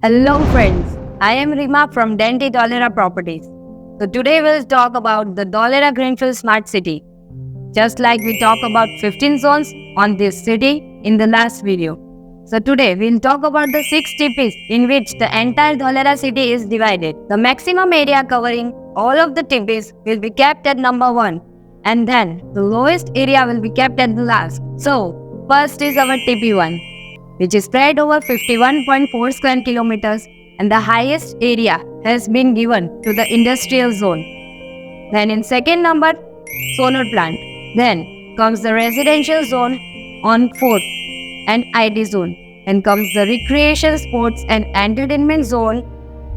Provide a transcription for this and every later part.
Hello friends, I am Rima from Dainty Dholera Properties. So today we'll talk about the Dholera Greenfield Smart City. Just like we talk about 15 zones on this city in the last video. So today we'll talk about the 6 TPs in which the entire Dholera city is divided. The maximum area covering all of the TPs will be kept at number 1 and then the lowest area will be kept at the last. So first is our TP1, which is spread over 51.4 square kilometers and the highest area has been given to the industrial zone. Then in second number, solar plant. Then comes the residential zone on 4th and ID zone. Then comes the recreation, sports and entertainment zone,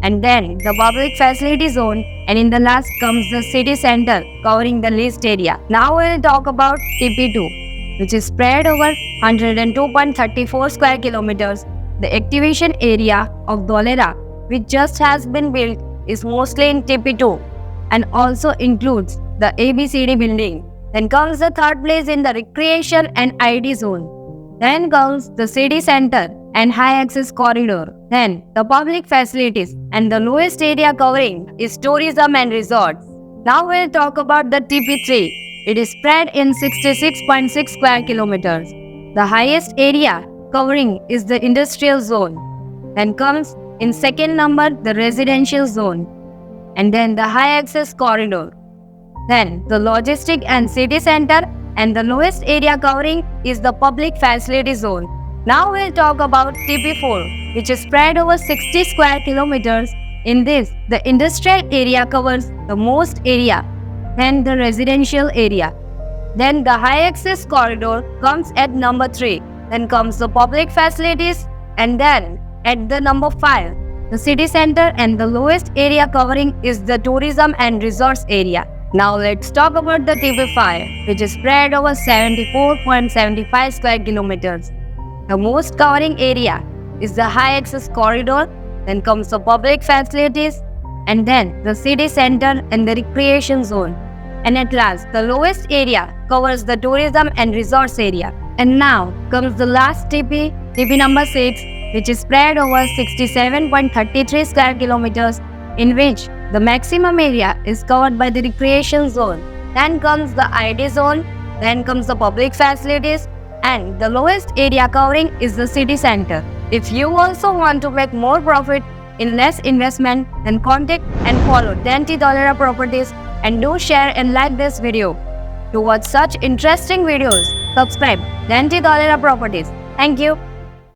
and then the public facility zone, and in the last comes the city center covering the leased area. Now we'll talk about TP2, which is spread over 102.34 square kilometers. The activation area of Dholera, which just has been built, is mostly in TP2 and also includes the ABCD building. Then comes the third place in the recreation and ID zone. Then comes the city center and high access corridor. Then the public facilities, and the lowest area covering is tourism and resorts. Now we'll talk about the TP3. It is spread in 66.6 square kilometers. The highest area covering is the industrial zone. Then comes in second number the residential zone. And then the high access corridor. Then the logistic and city center, and the lowest area covering is the public facility zone. Now we'll talk about TP4, which is spread over 60 square kilometers. In this, the industrial area covers the most area, then the residential area. Then the high access corridor comes at number 3. Then comes the public facilities, and then at the number 5, the city center, and the lowest area covering is the tourism and resorts area. Now let's talk about the TP5, which is spread over 74.75 square kilometers. The most covering area is the high access corridor, then comes the public facilities, and then the city center and the recreation zone. And at last, the lowest area covers the tourism and resorts area. And now comes the last TP number 6, which is spread over 67.33 square kilometers, in which the maximum area is covered by the recreation zone. Then comes the ID zone, then comes the public facilities, and the lowest area covering is the city center. If you also want to make more profit in less investment, then contact and follow Dainty Dholera Properties, and do share and like this video. To watch such interesting videos, subscribe Dainty Dholera Properties. Thank you.